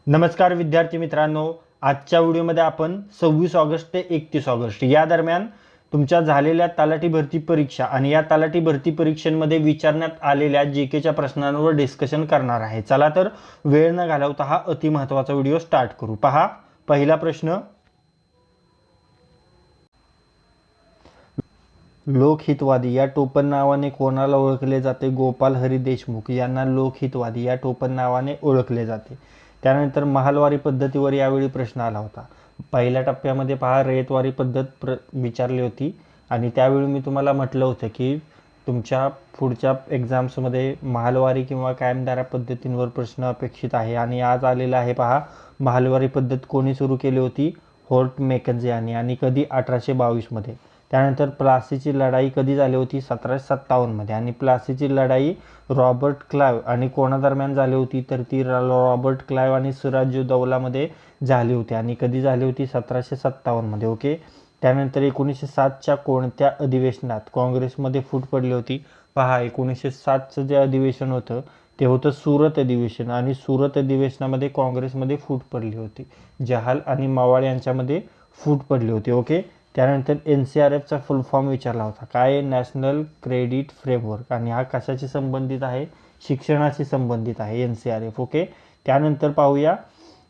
नमस्कार विद्यार्थी मित्रांनो, आजच्या व्हिडिओमध्ये आपण 26 ऑगस्ट ते 31 ऑगस्ट या दरम्यान तुमच्या झालेल्या तलाठी भरती परीक्षा आणि या तलाठी भरती परीक्षांमध्ये विचारण्यात आलेल्या जीकेच्या प्रश्नांवर डिस्कशन करणार आहे। चला तर वेळ न घालवता हा अति महत्त्वाचा व्हिडिओ स्टार्ट करू। पहा, पहिला प्रश्न, लोकहितवादी या टोपण नावाने कोणाला ओळखले जाते? गोपाल हरी देशमुख यांना लोकहितवादी या टोपण नावाने ओळखले जाते। त्यानंतर महालवारी पद्धतीवर यावेळी प्रश्न आला होता। पहिल्या टप्प्यामध्ये पहा, रयतवारी पद्धत विचारली होती आणि त्यावेळी मी तुम्हाला म्हटलं होतं की तुमच्या पुढच्या एक्झाम्समध्ये महालवारी किंवा कायमधारा पद्धतींवर प्रश्न अपेक्षित आहे आणि आज आलेला आहे। पहा, महालवारी पद्धत कोणी सुरू केली होती? होर्ट मेकन्झी यांनी, आणि कधी? 1822 मध्ये। त्यानंतर प्लासीची लढाई कधी झाली होती? 1757 मध्ये, आणि प्लासीची लढाई रॉबर्ट क्लाइव्ह आणि कोणादरम्यान झाली होती? तर ती रॉबर्ट क्लाइव्ह आणि सिराजुद्दौलामध्ये झाली होती, आणि कधी झाली होती? 1757 मध्ये। ओके। त्यानंतर 1907च्या कोणत्या अधिवेशनात काँग्रेसमध्ये फूट पडली होती? पहा, 1907चं जे अधिवेशन होतं ते होतं सुरत अधिवेशन, आणि सुरत अधिवेशनामध्ये काँग्रेसमध्ये फूट पडली होती। जहाल आणि मवाळ यांच्यामध्ये फूट पडली होती। ओके। त्यानंतर NCRFचा फुल फॉर्म विचारला होता, काय? नॅशनल क्रेडिट फ्रेमवर्क, आणि हा कशाशी संबंधित आहे? शिक्षणाशी संबंधित आहे NCRF। ओके। त्यानंतर पाहूया,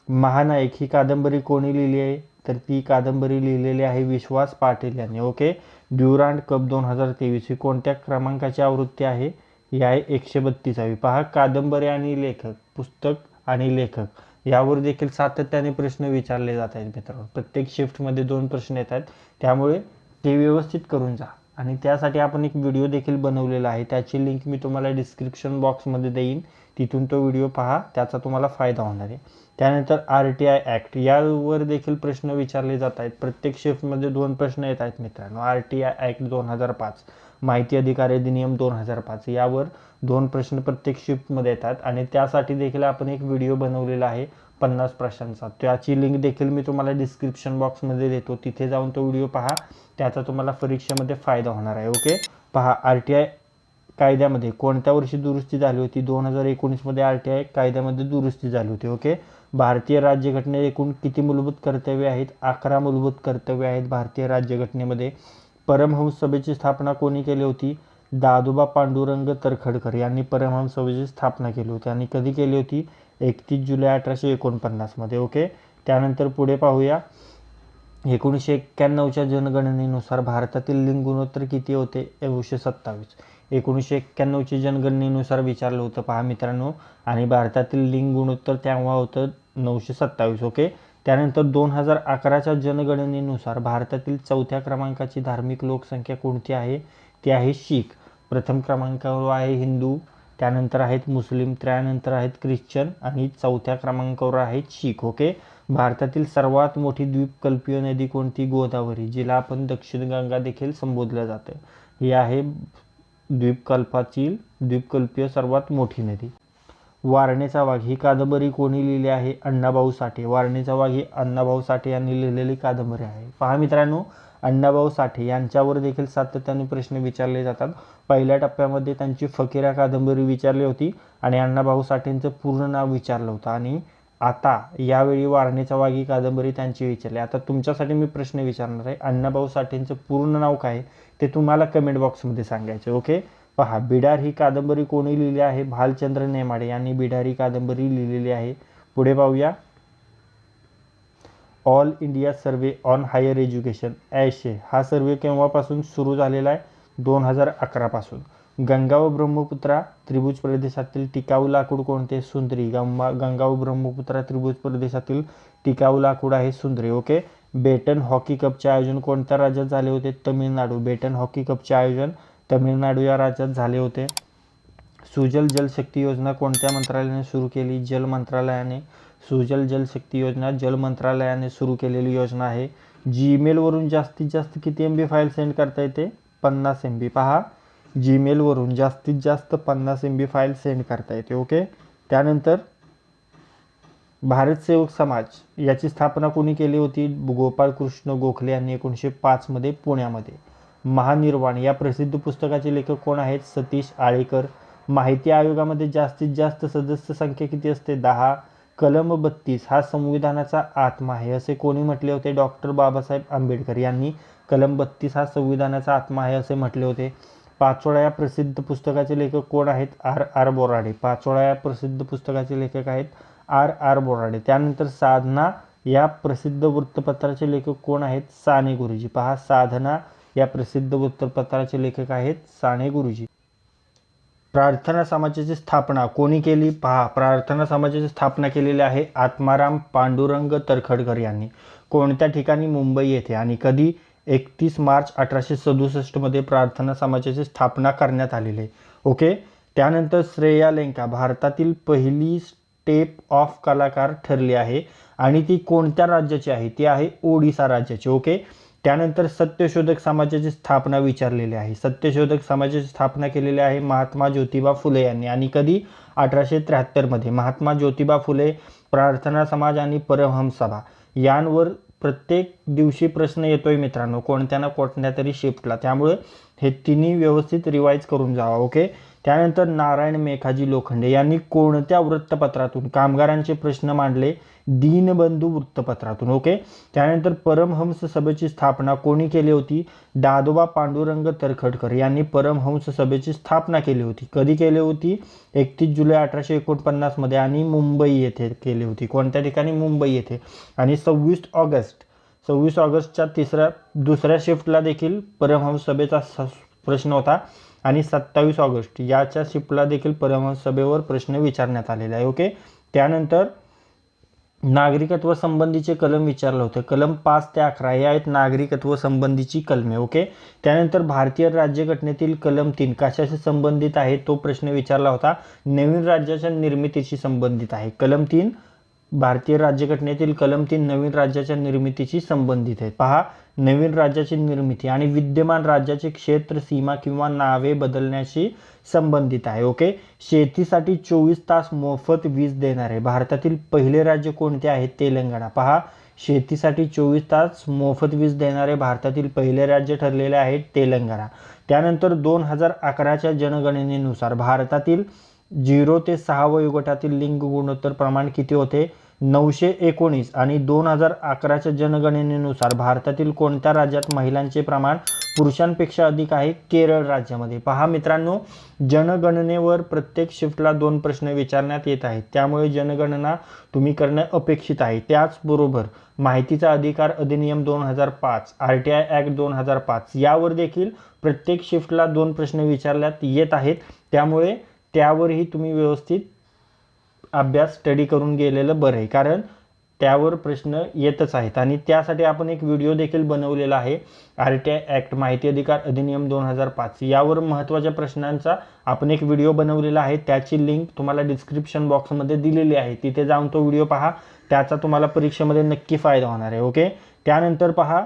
महानायक ही कादंबरी कोणी लिहिली आहे? तर ती कादंबरी लिहिलेली आहे विश्वास पाटील यांनी। ओके। ड्युरांड कप 2023 ही कोणत्या क्रमांकाची आवृत्ती आहे? ही आहे 132वी। पहा, कादंबरी आणि लेखक, पुस्तक आणि लेखक यावर देखील सातत्याने प्रश्न विचारले जात आहेत मित्रांनो। प्रत्येक शिफ्टमध्ये 2 प्रश्न येतात, त्यामुळे ते व्यवस्थित करून जा। आणि त्यासाठी आपण एक व्हिडिओ देखील बनवलेला आहे, त्याची लिंक मी तुम्हाला डिस्क्रिप्शन बॉक्समध्ये देईन, तिथून तो व्हिडिओ पहा, त्याचा तुम्हाला फायदा होणार आहे। त्यानंतर RTI ॲक्ट यावर देखील प्रश्न विचारले जात आहेत। प्रत्येक शिफ्टमध्ये 2 प्रश्न येत आहेत मित्रांनो। RTI ॲक्ट 2005, माहिती अधिकार अधिनियम 2005 यावर 2 प्रश्न प्रत्येक शिफ्टमध्ये येतात, आणि त्यासाठी देखील आपण एक व्हिडिओ बनवलेला आहे 50 प्रश्नांचा। त्याची लिंक देखील मी तुम्हाला डिस्क्रिप्शन बॉक्समध्ये देतो, तिथे जाऊन तो व्हिडिओ पहा, त्याचा तुम्हाला परीक्षेमध्ये फायदा होणार आहे। ओके। पहा, RTI कायद्यामध्ये कोणत्या वर्षी दुरुस्ती झाली होती? 2019 मध्ये RTI कायद्यामध्ये दुरुस्ती झाली होती। ओके। भारतीय राज्यघटनेत एकूण किती मूलभूत कर्तव्ये आहेत? 11 मूलभूत कर्तव्ये आहेत भारतीय राज्यघटनेमध्ये। परमहंस सभेची स्थापना कोणी केली होती? दादोबा पांडुरंग तर्खडकर यांनी परमहंस सभेची स्थापना केली होती, आणि कधी केली होती? 31 जुलै 1849 मध्ये। ओके। त्यानंतर पुढे पाहूया, 1991च्या जनगणनेनुसार भारतातील लिंग गुणोत्तर किती होते? 927। 1991च्या जनगणनेनुसार विचारलं होतं पहा मित्रांनो, आणि भारतातील लिंग गुणोत्तर तेव्हा होतं 927। ओके। त्यानंतर 2011च्या जनगणनेनुसार भारतातील 4थ्या क्रमांकाची धार्मिक लोकसंख्या कोणती आहे? ती आहे शीख। प्रथम क्रमांकावर आहे हिंदू, त्यानंतर आहेत मुस्लिम, त्यानंतर आहेत ख्रिश्चन, आणि 4थ्या क्रमांकावर आहेत शीख। ओके। भारतातील सर्वात मोठी द्वीपकल्पीय नदी कोणती? गोदावरी, जिला आपण दक्षिण गंगा देखील संबोधलं जातं। ही आहे द्वीपकल्पीय सर्वात मोठी नदी। वारणेचा वाघ ही कादंबरी कोणी लिहिली आहे? अण्णाभाऊ साठे। वारणेचा वाघ ही अण्णाभाऊ साठे यांनी लिहिलेली कादंबरी आहे। पहा मित्रांनो, अण्णाभाऊ साठे यांच्यावर देखील सातत्याने प्रश्न विचारले जातात। पहिल्या टप्प्यामध्ये त्यांची फकीरा कादंबरी विचारली होती, आणि अण्णाभाऊ साठेंचं पूर्ण नाव विचारलं होतं, आणि आता यावेळी वारणेचा वाघ ही कादंबरी त्यांची विचारली। आता तुमच्यासाठी मी प्रश्न विचारणार आहे, अण्णाभाऊ साठेंचं पूर्ण नाव काय ते तुम्हाला कमेंट बॉक्समध्ये सांगायचं। ओके। पहा, बिडार ही कादंबरी कोणी लिहिली आहे? भालचंद्र नेमाडे यांनी बिडार ही कादंबरी लिहिलेली आहे। पुढे पाहूया, All India Survey on Higher Education (AISHE) हा सर्वे केव्हापासून सुरू झालेला आहे? 2011 पासून। गंगा व ब्रह्मपुत्रा त्रिभुज प्रदेशातील टिकाऊ लाकूड कोणते? सुंदरी। गंगा व ब्रह्मपुत्रा त्रिभुज प्रदेशातील टिकाऊ लाकूड आहे सुंदरी। ओके। बेटन हॉकी कपचे आयोजन कोणत्या राज्यात झाले होते? तमिळनाडू। बेटन हॉकी कपचे आयोजन तमिळनाडू या राज्यात झाले होते। सुजल जलशक्ती योजना कोणत्या मंत्रालयाने सुरू केली? जल मंत्रालयाने। सुजल जलशक्ती योजना जल मंत्रालयाने सुरू केलेली योजना आहे। जीमेलवरून जास्तीत जास्त किती MB फाईल सेंड करता येते? 50 MB। पहा, जीमेलवरून जास्तीत जास्त 50 MB फाईल सेंड करता येते। ओके। त्यानंतर भारत सेवक समाज याची स्थापना कोणी केली होती? गोपाळ कृष्ण गोखले यांनी 1905 मध्ये पुण्यामध्ये। महानिर्वाण या प्रसिद्ध पुस्तकाचे लेखक कोण आहेत? सतीश आळेकर। माहिती आयोगामध्ये जास्तीत जास्त सदस्य संख्या किती असते? 10। कलम 32 हा संविधानाचा आत्मा आहे असे कोणी म्हटले होते? डॉक्टर बाबासाहेब आंबेडकर यांनी कलम 32 हा संविधानाचा आत्मा आहे असे म्हटले होते. पाचोळा या प्रसिद्ध पुस्तकाचे लेखक कोण आहेत? R R Borade. पाचोळा या प्रसिद्ध पुस्तकाचे लेखक आहेत आर आर बोराडे. त्यानंतर साधना या प्रसिद्ध वृत्तपत्राचे लेखक कोण आहेत? साने गुरुजी. पहा, साधना या प्रसिद्ध वृत्तपत्राचे लेखक आहेत साने गुरुजी. प्रार्थना समाजाची स्थापना कोणी केली? पहा, प्रार्थना समाजाची स्थापना केलेली आहे आत्माराम पांडुरंग तरखडकर यांनी. कोणत्या ठिकाणी? मुंबई येथे. आणि कधी? 31 मार्च 1867 मध्ये प्रार्थना समाजाची स्थापना करण्यात आलेली आहे. ओके. त्यानंतर श्रेया लेंका भारतातील पहिली स्टेप ऑफ कलाकार ठरली आहे आणि ती कोणत्या राज्याची आहे? ती आहे ओडिसा राज्याची. ओके. त्यानंतर सत्यशोधक समाजाची स्थापना विचारलेली आहे. सत्यशोधक समाजाची स्थापना केलेली आहे महात्मा ज्योतिबा फुले यांनी. आणि कधी? 1873 मध्ये. महात्मा ज्योतिबा फुले, प्रार्थना समाज आणि परमहंस सभा यांवर प्रत्येक दिवशी प्रश्न येतोय मित्रांनो, कोणत्या ना कोणत्या तरी शिफ्टला. त्यामुळे हे तिन्ही व्यवस्थित रिवाईज करून जावा. ओके. त्यानंतर नारायण मेघाजी लोखंडे यांनी कोणत्या वृत्तपत्रातून कामगारांचे प्रश्न मांडले? दीनबंधू वृत्तपत्रातून. ओके. त्यानंतर परमहंस सभेची स्थापना कोणी केली होती? दादोबा पांडुरंग तरखडकर यांनी परमहंस सभेची स्थापना केली होती. कधी केली होती? 31 जुलै 1849 मध्ये आणि मुंबई येथे केली होती. कोणत्या ठिकाणी? मुंबई येथे. आणि 26 ऑगस्टच्या दुसऱ्या शिफ्टला देखील परमहंस सभेचा प्रश्न होता आणि 27 ऑगस्ट याच्या शिफ्टला देखील परमहंस सभेवर प्रश्न विचारण्यात आलेला आहे. ओके. त्यानंतर नागरिकत्व संबंधीचे कलम विचारलं होतं. कलम 5 ते 11 हे आहेत नागरिकत्व संबंधीची कलमे. ओके. त्यानंतर भारतीय राज्यघटनेतील कलम 3 कशाशी संबंधित आहे? तो प्रश्न विचारला होता. नवीन राज्याच्या निर्मितीशी संबंधित आहे. कलम 3 भारतीय राज्यघटनेतील कलम 3 नवीन राज्याच्या निर्मितीशी संबंधित आहे. पहा, नवीन राज्याची निर्मिती आणि विद्यमान राज्याचे क्षेत्र, सीमा किंवा नावे बदलण्याशी संबंधित आहे. ओके. शेतीसाठी 24 तास मोफत वीज देणारे भारतातील पहिले राज्य कोणते आहे? तेलंगणा. पहा, शेतीसाठी 24 तास मोफत वीज देणारे भारतातील पहिले राज्य ठरलेले आहे तेलंगणा. त्यानंतर 2011च्या जनगणनेनुसार भारतातील 0 ते 6 वयोगटातील लिंग गुणोत्तर प्रमाण किती होते? 919. आणि 2011च्या जनगणनेनुसार भारतातील कोणत्या राज्यात महिलांचे प्रमाण पुरुषांपेक्षा अधिक आहे? केरळ राज्यामध्ये. पहा मित्रांनो, जनगणनेवर प्रत्येक शिफ्टला 2 प्रश्न विचारण्यात येत आहेत. त्यामुळे जनगणना तुम्ही करणं अपेक्षित आहे. त्याचबरोबर माहितीचा अधिकार अधिनियम 2005, RTI ॲक्ट 2005 यावर देखील प्रत्येक शिफ्टला 2 प्रश्न विचारण्यात येत आहेत. त्यामुळे त्यावरही तुम्ही व्यवस्थित अभ्यास स्टडी करून गेलेलं बरं आहे, कारण त्यावर प्रश्न येतच आहेत. आणि त्यासाठी आपण एक व्हिडिओ देखील बनवलेला आहे. RTI ॲक्ट माहिती अधिकार अधिनियम 2005 यावर महत्त्वाच्या प्रश्नांचा आपण एक व्हिडिओ बनवलेला आहे. त्याची लिंक तुम्हाला डिस्क्रिप्शन बॉक्समध्ये दिलेली आहे. तिथे जाऊन तो व्हिडिओ पहा. त्याचा तुम्हाला परीक्षेमध्ये नक्की फायदा होणार आहे. ओके. त्यानंतर पहा,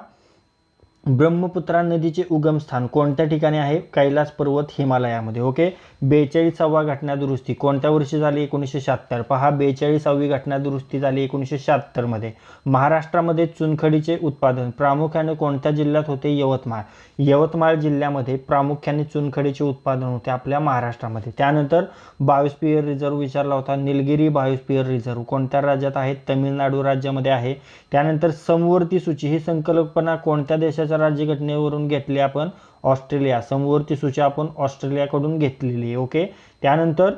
ब्रह्मपुत्रा नदीचे उगमस्थान कोणत्या ठिकाणी आहे? कैलास पर्वत हिमालयामध्ये. ओके. 42वा घटना दुरुस्ती कोणत्या वर्षी झाली? 1976. पहा, 42वी घटना दुरुस्ती झाली 1976 मध्ये. महाराष्ट्रामध्ये चुनखडीचे उत्पादन प्रामुख्याने कोणत्या जिल्ह्यात होते? यवतमाळ. यवतमाळ जिल्ह्यामध्ये प्रामुख्याने चुनखडीचे उत्पादन होते आपल्या महाराष्ट्रामध्ये. त्यानंतर बायोस्फिअर रिझर्व्ह विचारला होता. निलगिरी बायोस्फिअर रिझर्व्ह कोणत्या राज्यात आहे? तमिळनाडू राज्यामध्ये आहे. त्यानंतर समवर्ती सूची ही संकल्पना कोणत्या देशाच्या राज्यघटनेवरून घेतली? आपण ऑस्ट्रेलिया. समवर्ती सूची आपण ऑस्ट्रेलियाकडून घेतलेली आहे. ओके. त्यानंतर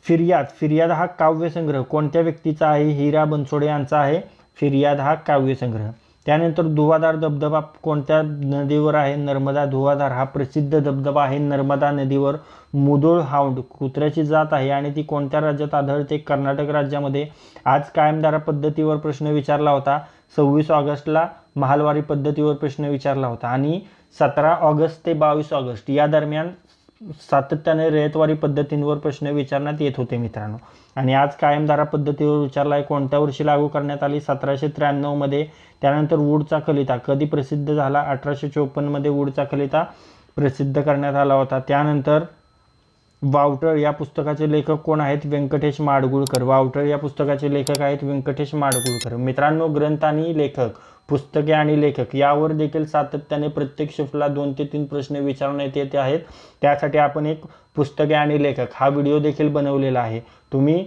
फिर्याद हा काव्यसंग्रह कोणत्या व्यक्तीचा आहे? हिरा बनसोडे यांचा आहे फिर्याद हा काव्यसंग्रह. त्यानंतर धुवाधार धबधबा कोणत्या नदीवर आहे? नर्मदा. धुवाधार हा प्रसिद्ध धबधबा आहे नर्मदा नदीवर. मुधोळ हाऊंड कुत्र्याची जात आहे आणि ती कोणत्या राज्यात आढळते? कर्नाटक राज्यामध्ये. आज कायमधारा पद्धतीवर प्रश्न विचारला होता. 26 ऑगस्टला महालवारी पद्धतीवर प्रश्न विचारला होता आणि 17 ऑगस्ट ते 22 ऑगस्ट या दरम्यान सातत्याने रयतवारी पद्धतींवर प्रश्न विचारण्यात येत होते मित्रांनो. आणि आज कायमधारा पद्धतीवर विचारला आहे. कोणत्या वर्षी लागू करण्यात आली? 1793 मध्ये. त्यानंतर वूडचा खलिता कधी प्रसिद्ध झाला? 1854 मध्ये वूडचा खलिता प्रसिद्ध करण्यात आला होता. त्यानंतर वावटळ या पुस्तकाचे लेखक कोण आहेत? व्यंकटेश माडगुळकर. वावटळ या पुस्तकाचे लेखक आहेत व्यंकटेश माडगुळकर. मित्रांनो, ग्रंथ आणि लेखक, पुस्तके आणि लेखक यावर देखील सातत्याने प्रत्येक शिफ्टला 2 ते 3 प्रश्न विचारण्यात येत आहेत. त्यासाठी आपण एक पुस्तके आणि लेखक हा व्हिडिओ देखील बनवलेला आहे. तुम्ही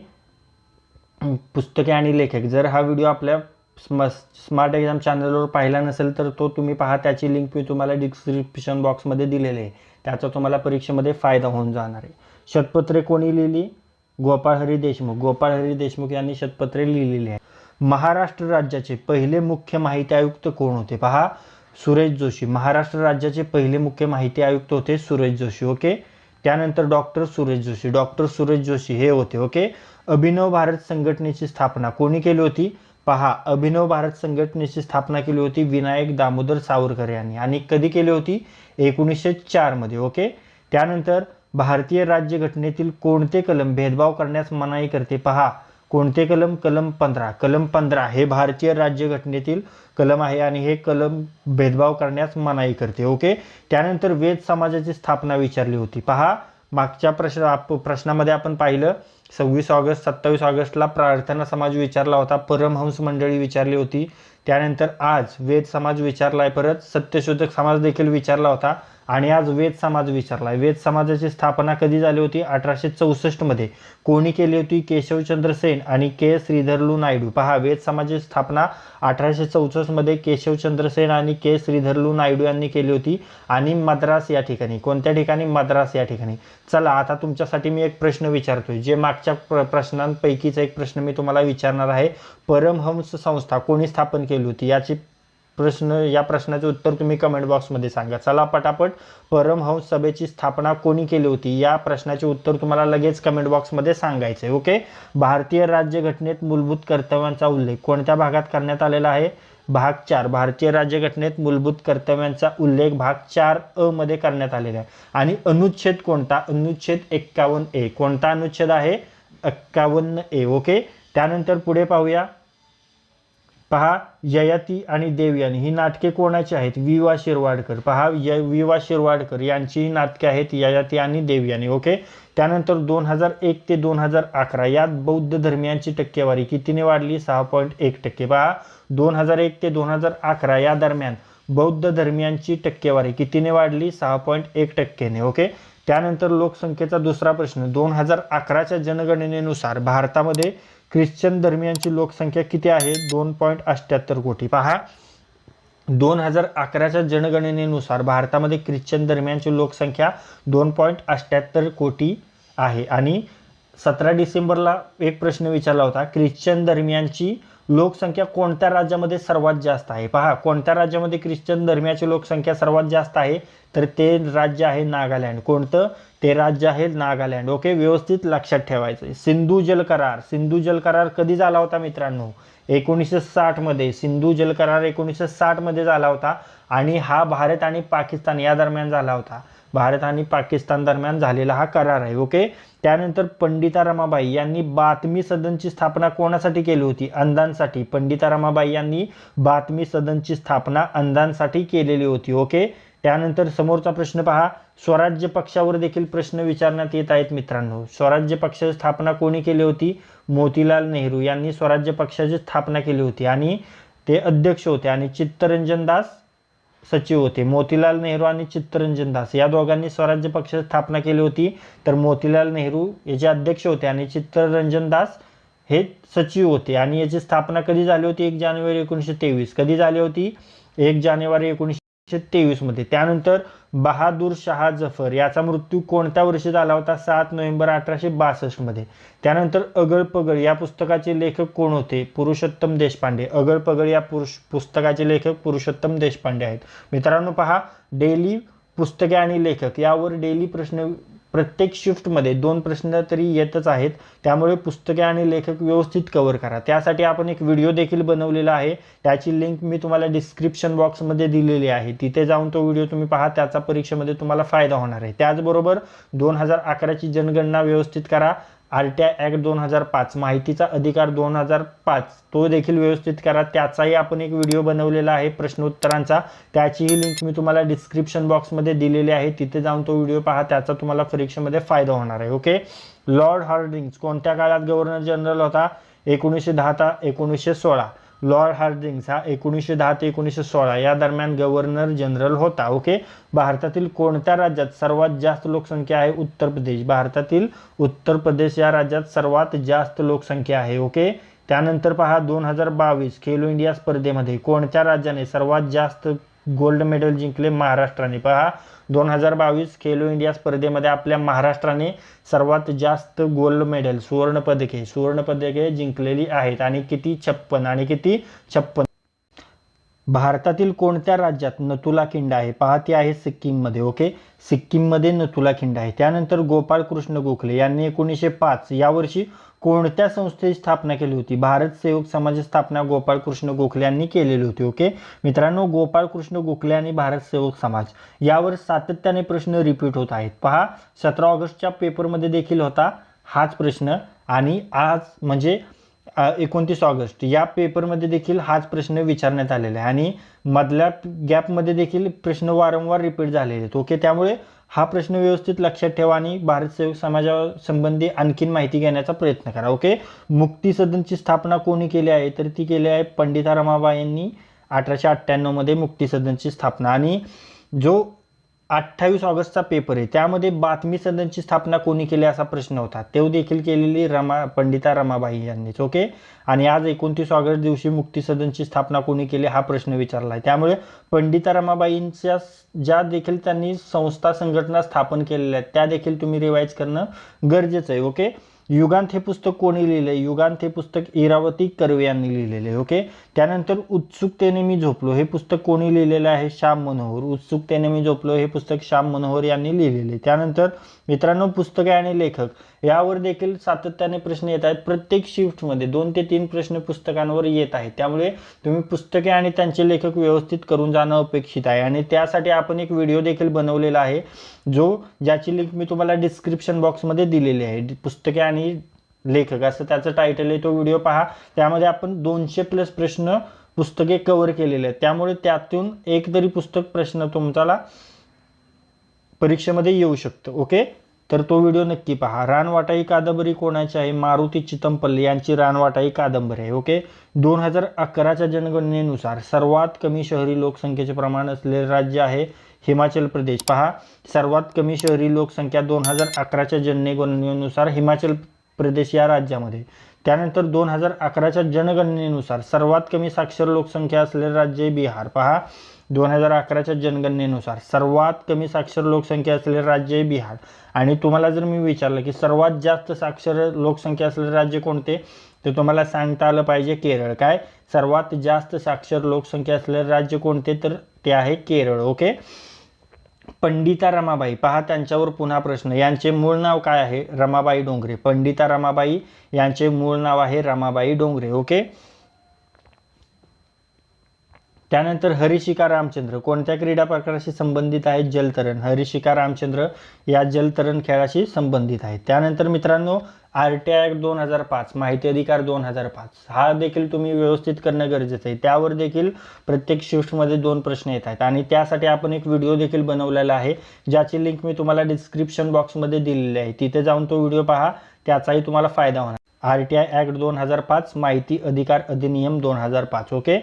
पुस्तके आणि लेखक, जर हा व्हिडिओ आपल्या स्मार्ट एक्झाम चॅनलवर पाहिला नसेल तर तो तुम्ही पहा, त्याची लिंक मी तुम्हाला डिस्क्रिप्शन बॉक्समध्ये दिलेली आहे, त्याचा तुम्हाला परीक्षेमध्ये फायदा होऊन जाणार आहे. शतपत्रे कोणी लिहिली? गोपाळ हरी देशमुख. गोपाळ हरी देशमुख यांनी शतपत्रे लिहिलेली आहे. महाराष्ट्र राज्याचे पहिले मुख्य माहिती आयुक्त कोण होते? पहा, सुरेश जोशी. महाराष्ट्र राज्याचे पहिले मुख्य माहिती आयुक्त होते सुरेश जोशी. ओके. त्यानंतर डॉक्टर सुरेश जोशी. डॉक्टर सुरेश जोशी हे होते. ओके. अभिनव भारत संघटनेची स्थापना कोणी केली होती? पहा, अभिनव भारत संघटनेची स्थापना केली होती विनायक दामोदर सावरकर यांनी. आणि कधी केली होती? 1904 मध्ये. ओके. त्यानंतर भारतीय राज्यघटनेतील कोणते कलम भेदभाव करण्यास मनाई करते? पहा, कोणते कलम? कलम 15. कलम 15 हे भारतीय राज्यघटनेतील कलम आहे आणि हे कलम भेदभाव करण्यास मनाई करते. ओके. त्यानंतर वेद समाजाची स्थापना विचारली होती. पहा, मागच्या प्रश्नामध्ये आपण पाहिलं 26 ऑगस्ट 27 ऑगस्टला प्रार्थना समाज विचारला होता, परमहंस मंडळी विचारली होती. त्यानंतर आज वेद समाज विचारलाय, परत सत्यशोधक समाज देखील विचारला होता आणि आज वेद समाज विचारलाय. वेद समाजाची स्थापना कधी झाली होती? 1864 मध्ये. कोणी केली होती? केशवचंद्र सेन आणि के श्रीधरलू नायडू. पहा, वेद समाजाची स्थापना 1864 मध्ये केशवचंद्र सेन आणि के श्रीधरलू नायडू यांनी केली होती आणि मद्रास या ठिकाणी. कोणत्या ठिकाणी? मद्रास या ठिकाणी. चला, आता तुमच्यासाठी मी एक प्रश्न विचारतोय, जे मागच्या प्रश्नांपैकीच एक प्रश्न मी तुम्हाला विचारणार आहे. परमहंस संस्था कोणी स्थापन केली होती? या प्रश्नाचे उत्तर तुम्ही कमेंट बॉक्समध्ये सांगा. चला पटापट, परमहंस सभेची स्थापना कोणी केली होती या प्रश्नाचे उत्तर तुम्हाला लगेच कमेंट बॉक्समध्ये सांगायचे. ओके. भारतीय राज्यघटनेत मूलभूत कर्तव्यांचा उल्लेख कोणत्या भागात करण्यात आलेला आहे? भाग 4. भारतीय राज्यघटनेत मूलभूत कर्तव्यांचा उल्लेख भाग 4 मध्ये करण्यात आलेला आहे. आणि अनुच्छेद कोणता? अनुच्छेद 51A. कोणता अनुच्छेद आहे? 51A. ओके. त्यानंतर पुढे पाहूया. पहा, ययाती आणि देवयानी ही नाटके कोणाची आहेत? वि वा शिरवाडकर. पहा, वि वा शिरवाडकर यांची ही नाटके आहेत, ययाती आणि देवयानी. ओके. त्यानंतर 2001 ते 2011 यात बौद्ध धर्मियांची टक्केवारी कितीने वाढली? 6.1%. पहा, 2001 ते 2011 या दरम्यान बौद्ध धर्मियांची टक्केवारी कितीने वाढली? 6.1%ने. ओके. त्यानंतर लोकसंख्येचा दुसरा प्रश्न. 2011च्या जनगणनेनुसार भारतामध्ये ख्रिश्चन धर्मियांची लोकसंख्या किती आहे? 2.78 कोटी. पहा, 2011च्या जनगणनेनुसार भारतामध्ये ख्रिश्चन धर्मियांची लोकसंख्या 2.78 कोटी आहे. आणि 17 डिसेंबरला एक प्रश्न विचारला होता, ख्रिश्चन धर्मियांची लोकसंख्या कोणत्या राज्यामध्ये सर्वात जास्त आहे? पहा, कोणत्या राज्यामध्ये ख्रिश्चन धर्मियाची लोकसंख्या सर्वात जास्त आहे? तर ते राज्य आहे नागालँड. कोणतं? ते राज्य आहे नागालँड. ओके. व्यवस्थित लक्षात ठेवायचं. सिंधू जल करार. सिंधू जल करार कधी झाला होता मित्रांनो? 1960 मध्ये. सिंधू जल करार 1960 मध्ये झाला होता आणि हा भारत आणि पाकिस्तान या दरम्यान झाला होता. भारत आणि पाकिस्तान दरम्यान झालेला हा करार आहे. ओके. त्यानंतर पंडिता रमाबाई यांनी बातमी सदनची स्थापना कोणासाठी केली होती? अंधांसाठी. पंडिता रमाबाई यांनी बातमी सदनची स्थापना अंधांसाठी केलेली होती. ओके. त्यानंतर समोरचा प्रश्न पहा, स्वराज्य पक्षावर देखील प्रश्न विचारण्यात येत आहेत मित्रांनो. स्वराज्य पक्षाची स्थापना कोणी केली होती? मोतीलाल नेहरू यांनी स्वराज्य पक्षाची स्थापना केली होती आणि ते अध्यक्ष होते आणि चित्तरंजन दास सचिव होते. मोतीलाल नेहरू आणि चित्तरंजन दास या दोघांनी स्वराज्य पक्षाची स्थापना केली होती. तर मोतीलाल नेहरू याचे अध्यक्ष होते आणि चित्तरंजन दास हे सचिव होते. आणि याची स्थापना कधी झाली होती? 1 जानेवारी 1923. कधी झाली होती? 1 जानेवारी 1923 मध्ये. त्यानंतर बहादूर शाह जफर याचा मृत्यू कोणत्या वर्षी झाला होता? 7 नोव्हेंबर 1862 मध्ये. त्यानंतर अगळ पगळ या पुस्तकाचे लेखक कोण होते? पुरुषोत्तम देशपांडे. अगळ पगळ या पुस्तकाचे लेखक पुरुषोत्तम देशपांडे आहेत. मित्रांनो पहा, डेली पुस्तके आणि लेखक यावर डेली प्रश्न प्रत्येक शिफ्टमध्ये 2 प्रश्न तरी येतच आहेत. त्यामुळे पुस्तके आणि लेखक व्यवस्थित कव्हर करा. त्यासाठी आपण एक व्हिडिओ देखील बनवलेला आहे, त्याची लिंक मी तुम्हाला डिस्क्रिप्शन बॉक्समध्ये दिलेली आहे. तिथे जाऊन तो व्हिडिओ तुम्ही पहा, त्याचा परीक्षेमध्ये तुम्हाला फायदा होणार आहे. त्याचबरोबर 2011ची जनगणना व्यवस्थित करा. आरटीआय ॲक्ट 2005, माहितीचा अधिकार 2005 तो देखील व्यवस्थित करा. त्याचाही आपण एक व्हिडिओ बनवलेला आहे प्रश्नोत्तरांचा, त्याचीही लिंक मी तुम्हाला डिस्क्रिप्शन बॉक्समध्ये दिलेली आहे. तिथे जाऊन तो व्हिडिओ पहा, त्याचा तुम्हाला परीक्षेमध्ये फायदा होणार आहे. ओके. लॉर्ड हार्डिंग्ज कोणत्या काळात गव्हर्नर जनरल होता? 1910 ते 1916. लॉर्ड हार्डिंग्स हा 1910 ते 1916 या दरम्यान गव्हर्नर जनरल होता. ओके. भारतातील कोणत्या राज्यात सर्वात जास्त लोकसंख्या आहे? उत्तर प्रदेश. भारतातील उत्तर प्रदेश या राज्यात सर्वात जास्त लोकसंख्या आहे. ओके. त्यानंतर पहा 2022 खेलो इंडिया स्पर्धेमध्ये कोणत्या राज्याने सर्वात जास्त गोल्ड मेडल जिंकले? महाराष्ट्राने. पहा 2022 खेलो इंडिया स्पर्धेमध्ये आपल्या महाराष्ट्राने सर्वात जास्त गोल्ड मेडल सुवर्णपदके जिंकलेली आहेत. आणि किती? 56. आणि किती? 56. भारतातील कोणत्या राज्यात नथुला खिंड आहे? पहा ती आहे सिक्कीममध्ये. ओके. सिक्कीममध्ये नथुला खिंड आहे. त्यानंतर गोपाळ कृष्ण गोखले यांनी 1905 या वर्षी कोणत्या संस्थेची स्थापना केली होती? भारत सेवक समाजाची स्थापना गोपाळ कृष्ण गोखले यांनी केलेली होती. ओके मित्रांनो, गोपाळ कृष्ण गोखले आणि भारत सेवक समाज यावर सातत्याने प्रश्न रिपीट होत आहेत. पहा 17 ऑगस्टच्या पेपरमध्ये देखील होता हाच प्रश्न आणि आज म्हणजे 29 ऑगस्ट या पेपरमध्ये देखील हाच प्रश्न विचारण्यात आलेला आहे आणि मधल्या गॅपमध्ये देखील प्रश्न वारंवार रिपीट झालेले आहेत. ओके. त्यामुळे हा प्रश्न व्यवस्थित लक्षात ठेवा आणि भारत सेवक समाजासंबंधी आणखीन माहिती घेण्याचा प्रयत्न करा. ओके. मुक्ती सदनची स्थापना कोणी केली आहे? तर ती केली आहे पंडिता रमाबाई यांनी 1898 मध्ये मुक्ती सदनची स्थापना. आणि जो 28 ऑगस्टचा पेपर आहे त्यामध्ये बातमी सदनची स्थापना कोणी केली असा प्रश्न होता. तो देखील केलेली पंडिता रमाबाई यांनीच. ओके. आणि आज 29 ऑगस्ट दिवशी मुक्ती सदनची स्थापना कोणी केली हा प्रश्न विचारला आहे. त्यामुळे पंडिता रमाबाईंच्या ज्या देखील त्यांनी संस्था संघटना स्थापन केलेल्या आहेत त्या देखील तुम्ही रिवाइज करणं गरजेचं आहे. ओके. युगांत हे पुस्तक कोणी लिहिले? युगांत हे पुस्तक इरावती कर्वे यांनी लिहिलेले. ओके. त्यानंतर उत्सुकतेने मी झोपलो हे पुस्तक कोणी लिहिलेलं आहे? श्याम मनोहर. उत्सुकतेने मी झोपलो हे पुस्तक श्याम मनोहर यांनी लिहिलेले. त्यानंतर मित्रांनो पुस्तके आणि लेखक यावर देखील सातत्याने प्रश्न येत आहेत. प्रत्येक शिफ्टमध्ये 2 ते 3 प्रश्न पुस्तकांवर येत आहेत. त्यामुळे तुम्ही पुस्तके आणि त्यांचे लेखक व्यवस्थित करून जाणं अपेक्षित आहे आणि त्यासाठी आपण एक व्हिडिओ देखील बनवलेला आहे ज्याची लिंक मी तुम्हाला डिस्क्रिप्शन बॉक्समध्ये दिलेली आहे. पुस्तके आणि लेखक असं त्याचं टायटल आहे. तो व्हिडिओ पहा. त्यामध्ये आपण 200+ प्रश्न पुस्तके कव्हर केलेले आहेत. त्यामुळे त्यातून एक तरी पुस्तक प्रश्न तुमच्याला परीक्षेमध्ये येऊ शकतं. ओके. तर तो व्हिडिओ नक्की पहा. रानवाटा ही कादंबरी कोणाची आहे? मारुती चितमपल्ली यांची रानवाटा ही कादंबरी आहे. ओके. 2011च्या जनगणनेनुसार सर्वात कमी शहरी लोकसंख्येचे प्रमाण असलेले राज्य आहे हिमाचल प्रदेश. पहा सर्वात कमी शहरी लोकसंख्या 2011च्या जनगणनेनुसार हिमाचल प्रदेश या राज्यामध्ये. त्यानंतर 2011च्या जनगणनेनुसार सर्वात कमी साक्षर लोकसंख्या असलेले राज्य बिहार. पहा 2011च्या जनगणनेनुसार सर्वात कमी साक्षर लोकसंख्या असलेले राज्य बिहार. आणि तुम्हाला जर मी विचारलं की सर्वात जास्त साक्षर लोकसंख्या असलेले राज्य कोणते तर तुम्हाला सांगता आलं पाहिजे केरळ. काय? सर्वात जास्त साक्षर लोकसंख्या असलेले राज्य कोणते तर ते आहे केरळ. ओके. पंडिता रमाबाई पहा त्यांच्यावर पुन्हा प्रश्न. यांचे मूळ नाव काय आहे? रमाबाई डोंगरे. पंडिता रमाबाई यांचे मूळ नाव आहे रमाबाई डोंगरे. ओके. त्यानंतर हरिशिका रामचंद्र कोणत्या क्रीडा प्रकाराशी संबंधित आहेत? जलतरण. हरिशिका रामचंद्र या जलतरण खेळाशी संबंधित आहेत. त्यानंतर मित्रांनो RTI ॲक्ट 2005 माहिती अधिकार 2005 हा देखील तुम्ही व्यवस्थित करणं गरजेचं आहे. त्यावर देखील प्रत्येक शिफ्टमध्ये 2 प्रश्न येत आहेत आणि त्यासाठी आपण एक व्हिडिओ देखील बनवलेला आहे ज्याची लिंक मी तुम्हाला डिस्क्रिप्शन बॉक्समध्ये दिलेली आहे. तिथे जाऊन तो व्हिडिओ पहा. त्याचाही तुम्हाला फायदा होणार. RTI ॲक्ट 2005 माहिती अधिकार अधिनियम 2005. ओके.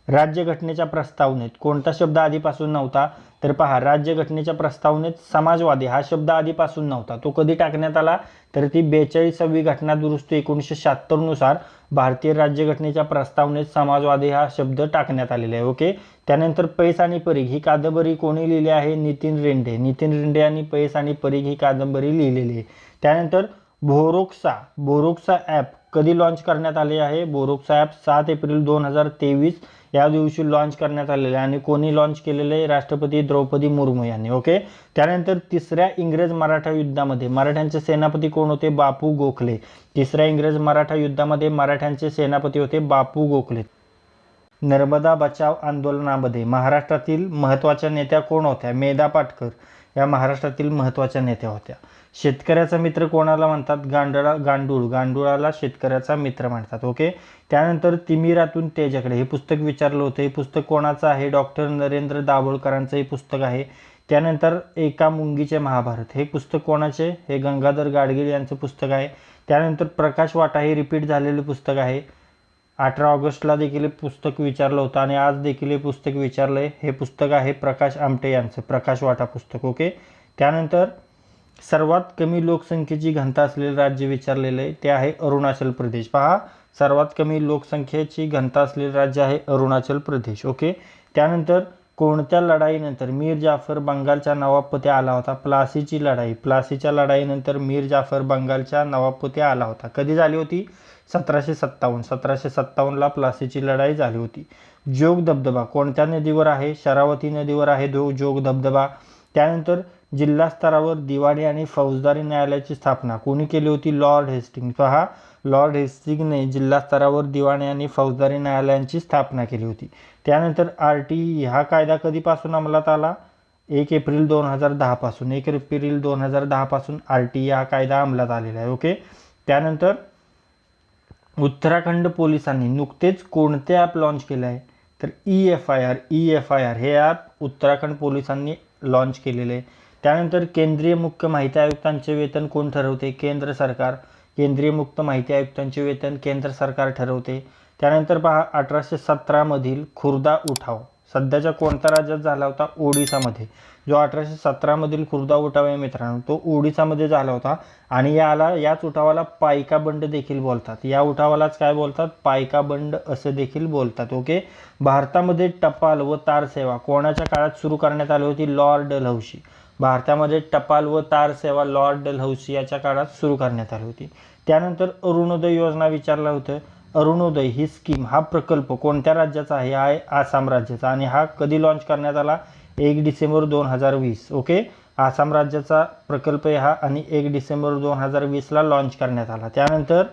राज्यघटनेच्या प्रस्तावनेत कोणता शब्द आधीपासून नव्हता तर पहा राज्यघटनेच्या प्रस्तावनेत समाजवादी हा शब्द आधीपासून नव्हता. तो कधी टाकण्यात आला तर ती 42वी घटना दुरुस्ती 1976 नुसार भारतीय राज्यघटनेच्या प्रस्तावनेत समाजवादी हा शब्द टाकण्यात आलेला आहे. ओके. त्यानंतर पैस आणि परीघ ही कादंबरी कोणी लिहिली आहे? नितीन रेंडे. नितीन रेंडे यांनी पैस आणि परीघ ही कादंबरी लिहिलेली आहे. त्यानंतर बोरोक्सा ॲप कधी लॉन्च करण्यात आले आहे? बोरोक्सा ॲप 7 एप्रिल 2023 या दिवशी लॉन्च करण्यात आलेले आणि कोणी लॉन्च केलेले आहे? राष्ट्रपती द्रौपदी मुर्मू यांनी. ओके. त्यानंतर तिसऱ्या इंग्रज मराठा युद्धामध्ये मराठ्यांचे सेनापती कोण होते? बापू गोखले. तिसऱ्या इंग्रज मराठा युद्धामध्ये मराठ्यांचे सेनापती होते बापू गोखले. नर्मदा बचाव आंदोलनामध्ये महाराष्ट्रातील महत्त्वाच्या नेत्या कोण होत्या? मेधा पाटकर या महाराष्ट्रातील महत्त्वाच्या नेत्या होत्या. शेतकऱ्याचा मित्र कोणाला म्हणतात? गांडूळाला शेतकऱ्याचा मित्र म्हणतात. ओके. त्यानंतर तिमिरातून तेजाकडे हे पुस्तक विचारलं होतं. हे पुस्तक कोणाचं आहे? डॉक्टर नरेंद्र दाभोळकरांचं हे पुस्तक आहे. त्यानंतर एका मुंगीचे महाभारत हे पुस्तक कोणाचे? हे गंगाधर गाडगीळ यांचं पुस्तक आहे. त्यानंतर प्रकाश वाटा हे रिपीट झालेलं पुस्तक आहे. 18 ऑगस्टला देखील हे पुस्तक विचारलं होतं आणि आज देखील हे पुस्तक विचारलं आहे. हे पुस्तक आहे प्रकाश आमटे यांचं, प्रकाश वाटा पुस्तक. ओके. त्यानंतर सर्वात कमी लोकसंख्येची घनता असलेले राज्य विचारलेलं आहे, ते आहे अरुणाचल प्रदेश. पहा, सर्वात कमी लोकसंख्येची घनता असलेले राज्य आहे अरुणाचल प्रदेश. ओके. त्यानंतर कोणत्या लढाईनंतर मीर जाफर बंगालच्या नवाबपदी आला होता? प्लासीची लढाई. प्लासीच्या लढाईनंतर मीर जाफर बंगालच्या नवाबपदी आला होता. कधी झाली होती? 1757. 1757ला प्लासीची लढाई झाली होती. जोग धबधबा कोणत्या नदीवर आहे? शरावती नदीवर आहे जोग धबधबा. त्यानंतर जिल्हा स्तरावर दिवाणी आणि फौजदारी न्यायालयाची स्थापना कोणी केली होती? Lord Hastings. पहा, लॉर्ड हेस्टिंगने जिल्हा स्तरावर दिवाणी आणि फौजदारी न्यायालयांची स्थापना केली होती. त्यानंतर RTE हा कायदा कधीपासून अंमलात आला? 1 एप्रिल 2010 पासून. 1 एप्रिल 2010 पासून RTE हा कायदा अंमलात आलेला आहे. ओके. त्यानंतर उत्तराखंड पोलिसांनी नुकतेच कोणते ॲप लॉन्च केले आहे? तर EFIR हे ॲप उत्तराखंड पोलिसांनी लॉन्च केलेले आहे. त्यानंतर केंद्रीय मुख्य माहिती आयुक्तांचे वेतन कोण ठरवते? केंद्र सरकार. केंद्रीय मुख्य माहिती आयुक्तांचे वेतन केंद्र सरकार ठरवते. त्यानंतर पहा, 1817 मधील खुर्दा उठाव सध्याच्या कोणत्या राज्यात झाला होता? ओडिसामध्ये. जो 1817 मधील खुर्दा उठाव आहे मित्रांनो, तो ओडिसामध्ये झाला होता आणि याच उठावाला पायका बंड देखील बोलतात. या उठावालाच काय बोलतात? पायका बंड असं देखील बोलतात. ओके. भारतामध्ये टपाल व तार सेवा कोणाच्या काळात सुरू करण्यात आली होती? Lord Dalhousie. भारतामध्ये टपाल व तार सेवा लॉर्ड डलहौसी याच्या काळात सुरू करण्यात आली होती. त्यानंतर अरुणोदय योजना विचारलं होतं. अरुणोदय ही स्कीम, हा प्रकल्प कोणत्या राज्याचा आहे? हा आहे आसाम राज्याचा आणि हा कधी लॉन्च करण्यात आला? 1 डिसेंबर 2020. ओके. आसाम राज्याचा प्रकल्प आहे हा आणि 1 डिसेंबर 2020ला लॉन्च करण्यात आला. त्यानंतर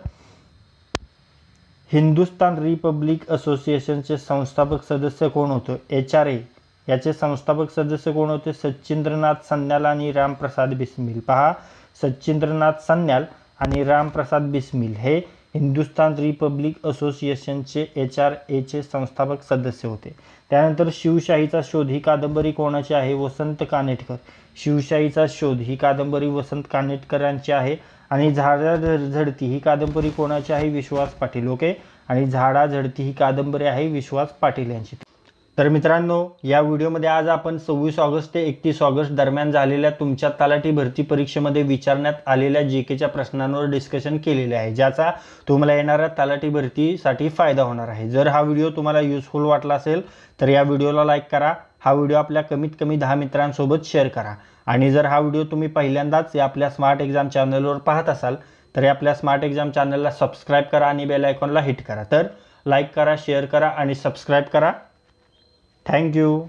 हिंदुस्तान रिपब्लिक असोसिएशनचे संस्थापक सदस्य कोण होतं? HRA याचे संस्थापक सदस्य कोण होते? सच्चिंद्रनाथ सन्याल आणि रामप्रसाद बिस्मिल. पहा, सच्चिंद्रनाथ सन्याल आणि रामप्रसाद बिस्मिल हे हिंदुस्तान रिपब्लिक असोसिएशनचे HRAचे संस्थापक सदस्य होते. त्यानंतर शिवशाहीचा शोध ही कादंबरी कोणाची आहे? वसंत कानेटकर. शिवशाहीचा शोध ही कादंबरी वसंत कानेटकरांची आहे. आणि झाडा झडती ही कादंबरी कोणाची आहे? विश्वास पाटील. ओके. आणि झाडा झडती ही कादंबरी आहे विश्वास पाटील यांची. तर मित्रांनो, या व्हिडिओमध्ये आज आपण 26 ऑगस्ट ते 31 ऑगस्ट दरम्यान झालेल्या तुमच्या तलाठी भरती परीक्षेमध्ये विचारण्यात आलेल्या GKच्या प्रश्नांवर डिस्कशन केलेले आहे, ज्याचा तुम्हाला येणाऱ्या तलाठी भरतीसाठी फायदा होणार आहे. जर हा व्हिडिओ तुम्हाला युजफुल वाटला असेल तर या व्हिडिओला लाईक करा. हा व्हिडिओ आपल्या कमीत कमी 10 मित्रांसोबत शेअर करा. आणि जर हा व्हिडिओ तुम्ही पहिल्यांदाच आपल्या स्मार्ट एक्झाम चॅनलवर पाहत असाल तर आपल्या स्मार्ट एक्झाम चॅनलला सबस्क्राईब करा आणि बेल आयकॉनला हिट करा. तर लाईक करा, शेअर करा आणि सबस्क्राईब करा. Thank you.